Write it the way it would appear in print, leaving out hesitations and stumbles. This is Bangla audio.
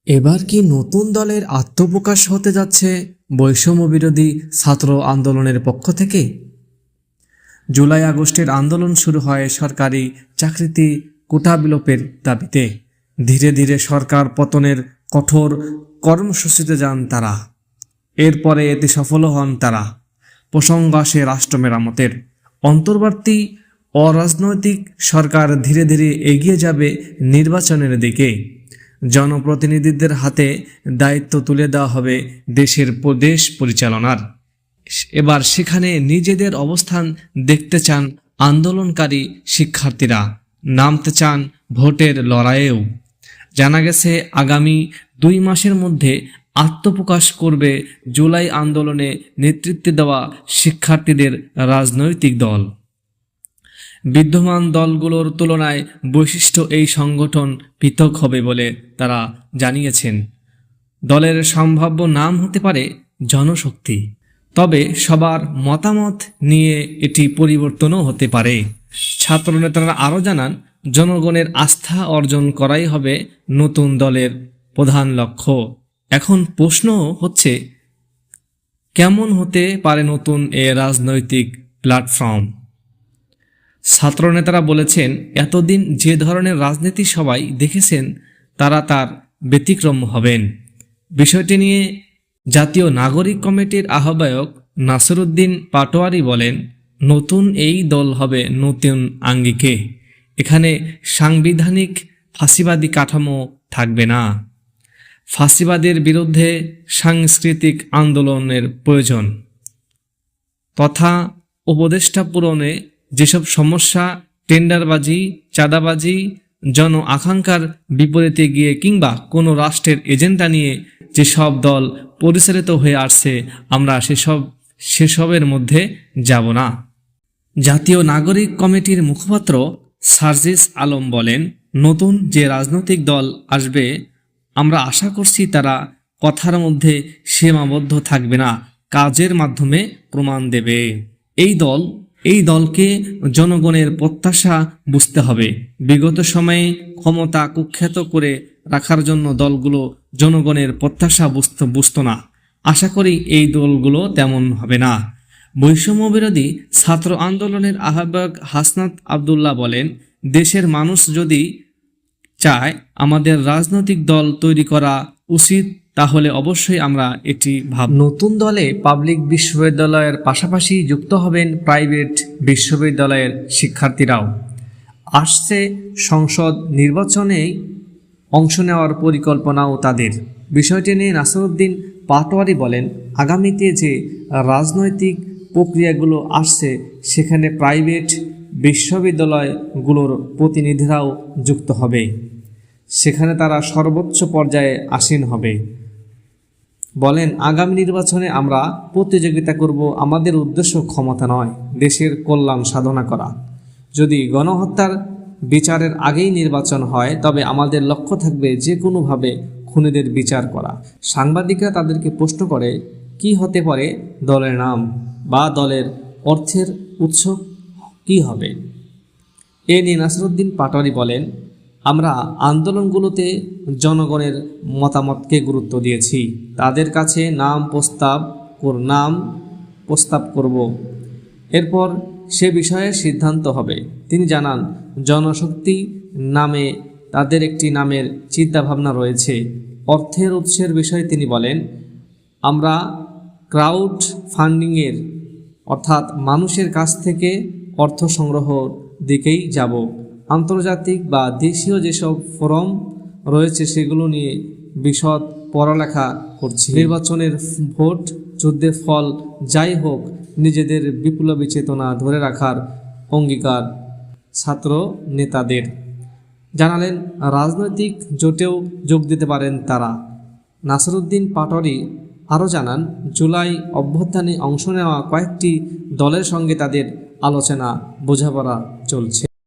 এবার কি নতুন দলের আত্মপ্রকাশ হতে যাচ্ছে বৈষম্য বিরোধী ছাত্র আন্দোলনের পক্ষ থেকে? জুলাই আগস্টের আন্দোলন শুরু হয় সরকারি চাকরিতে কোটা বিলোপের দাবিতে। ধীরে ধীরে সরকার পতনের কঠোর কর্মসূচিতে যান তারা। এরপরে এতে সফল হন তারা। প্রসঙ্গ আসে রাষ্ট্র মেরামতের। অন্তর্বর্তী অরাজনৈতিক সরকার ধীরে ধীরে এগিয়ে যাবে নির্বাচনের দিকে। জনপ্রতিনিধিদের হাতে দায়িত্ব তুলে দেওয়া হবে দেশ পরিচালনার। এবার সেখানে নিজেদের অবস্থান দেখতে চান আন্দোলনকারী শিক্ষার্থীরা, নামতে চান ভোটের লড়াইয়েও। জানা গেছে আগামী 2 মাসের মধ্যে আত্মপ্রকাশ করবে জুলাই আন্দোলনে নেতৃত্ব দেওয়া শিক্ষার্থীদের রাজনৈতিক দল। বিদ্যমান দলগুলোর তুলনায় বৈশিষ্ট্য এই সংগঠন পৃথক হবে বলে তারা জানিয়েছেন। দলের সম্ভাব্য নাম হতে পারে জনশক্তি, তবে সবার মতামত নিয়ে এটি পরিবর্তনও হতে পারে। ছাত্রনেতারা আরও জানান, জনগণের আস্থা অর্জন করাই হবে নতুন দলের প্রধান লক্ষ্য। এখন প্রশ্ন হচ্ছে, কেমন হতে পারে নতুন এ রাজনৈতিক প্ল্যাটফর্ম? ছাত্রনেতারা বলেছেন, এতদিন যে ধরনের রাজনীতি সবাই দেখেছেন তারা তার ব্যতিক্রম হবেন। বিষয়টি নিয়ে জাতীয় নাগরিক কমিটির আহ্বায়ক নাসিরউদ্দিন পাটোয়ারী বলেন, নতুন এই দল হবে নতুন আঙ্গিকে। এখানে সাংবিধানিক ফাঁসিবাদী কাঠামো থাকবে না। ফাঁসিবাদের বিরুদ্ধে সাংস্কৃতিক আন্দোলনের প্রয়োজন তথা উপদেষ্টা পূরণে যেসব সমস্যা, টেন্ডারবাজি, চাঁদাবাজি, জন আকাঙ্ক্ষার বিপরীতে গিয়ে কিংবা কোনো রাষ্ট্রের এজেন্ডা নিয়ে যেসব দল পরিচালিত হয়ে আসছে, আমরা সেসবের মধ্যে যাব না। জাতীয় নাগরিক কমিটির মুখপাত্র সার্জিস আলম বলেন, নতুন যে রাজনৈতিক দল আসবে আমরা আশা করছি তারা কথার মধ্যে সীমাবদ্ধ থাকবে না, কাজের মাধ্যমে প্রমাণ দেবে। এই দলকে জনগণের প্রত্যাশা বুঝতে হবে। বিগত সময়ে ক্ষমতা কুখ্যাত করে রাখার জন্য দলগুলো জনগণের প্রত্যাশা বুঝত না। আশা করি এই দলগুলো তেমন হবে না। বৈষম্য বিরোধী ছাত্র আন্দোলনের আহ্বায়ক হাসনাত আবদুল্লাহ বলেন, দেশের মানুষ যদি চায় আমাদের রাজনৈতিক দল তৈরি করা উচিত, তাহলে অবশ্যই আমরা এটি নতুন দলে পাবলিক বিশ্ববিদ্যালয়ের পাশাপাশি যুক্ত হবেন প্রাইভেট বিশ্ববিদ্যালয়ের শিক্ষার্থীরাও। আসছে সংসদ নির্বাচনে অংশ নেওয়ার পরিকল্পনাও তাদের। বিষয়টি নিয়ে নাসিরউদ্দিন পাটোয়ারী বলেন, আগামীতে যে রাজনৈতিক প্রক্রিয়াগুলো আসছে সেখানে প্রাইভেট বিশ্ববিদ্যালয়গুলোর প্রতিনিধিরাও যুক্ত হবে। সেখানে তারা সর্বোচ্চ পর্যায়ে আসীন হবে। বলেন, আগামী নির্বাচনে আমরা প্রতিযোগিতা করব। আমাদের উদ্দেশ্য ক্ষমতা নয়, দেশের কল্যাণ সাধনা করা। যদি গণহত্যার বিচারের আগেই নির্বাচন হয় তবে আমাদের লক্ষ্য থাকবে যে কোনোভাবে খুনিদের বিচার করা। সাংবাদিকরা তাদেরকে প্রশ্ন করে, কি হতে পারে দলের নাম বা দলের অর্থের উৎস কি হবে? এ নিয়ে নাসিরউদ্দিন পাটোয়ারী বলেন, আমরা আন্দোলনগুলোতে জনগণের মতামতকে গুরুত্ব দিয়েছি। তাদের কাছে নাম প্রস্তাব করব, এরপর সে বিষয়ে সিদ্ধান্ত হবে। তিনি জানান, জনশক্তি নামে তাদের একটি নামের চিন্তাভাবনা রয়েছে। অর্থের উৎসের বিষয়ে তিনি বলেন, আমরা ক্রাউড ফান্ডিংয়ের অর্থাৎ মানুষের কাছ থেকে অর্থ সংগ্রহর দিকেই যাব। আন্তর্জাতিক বা দেশীয় যেসব ফোরাম রয়েছে সেগুলো নিয়ে বিশদ পড়ালেখা করছি। নির্বাচনের ভোট যুদ্ধের ফল যাই হোক, নিজেদের বিপ্লবী চেতনা ধরে রাখার অঙ্গীকার ছাত্র নেতাদের। জানালেন, রাজনৈতিক জোটেও যোগ দিতে পারেন তারা। নাসিরউদ্দিন পাটোয়ারী আরও জানান, জুলাই অভ্যুত্থানে অংশ নেওয়া কয়েকটি দলের সঙ্গে তাদের আলোচনা বোঝাপড়া চলছে।